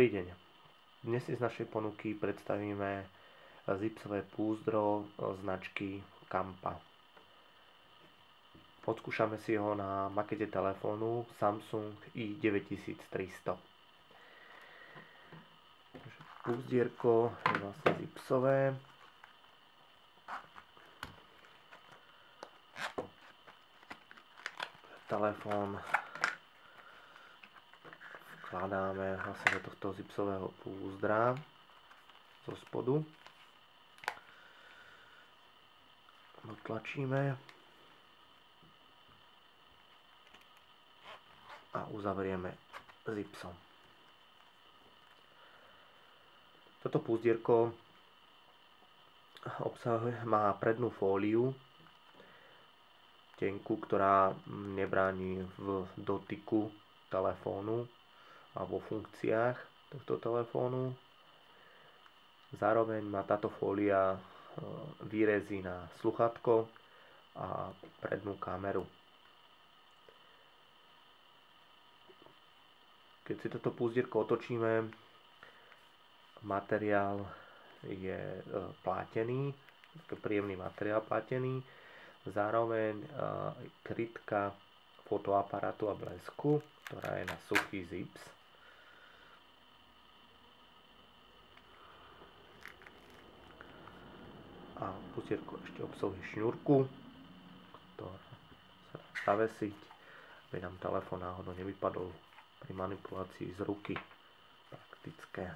Dobrý deň. Dnes si z našej ponuky predstavíme zipsové púzdro značky Kampa. Odskúšame si ho na makete telefónu Samsung i9300. Púzdierko je vlastne zipsové. Telefón vkladáme vlastne do tohto zipsového púzdra zo spodu. Dotlačíme a uzavrieme zipsom. Toto púzdierko má prednú fóliu tenkú, ktorá nebráni v dotyku telefónu a vo funkciách tohto telefónu. Zároveň má táto fólia výrezy na sluchátko a prednú kameru. Keď si toto púzdierko otočíme, materiál je plátený, príjemný materiál plátený, zároveň krytka fotoaparátu a blesku, ktorá je na suchý zips. A púzdierko ešte obsahuje šňúrku, ktorá sa dá zavesiť, aby nám telefón náhodou nevypadol pri manipulácii z ruky. Praktické.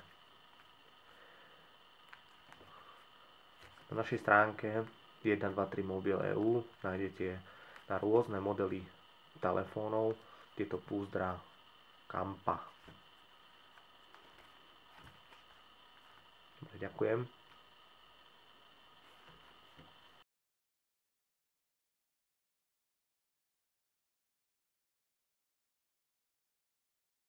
Na našej stránke 123mobil.eu nájdete na rôzne modely telefónov tieto púzdra Kampa. Ďakujem.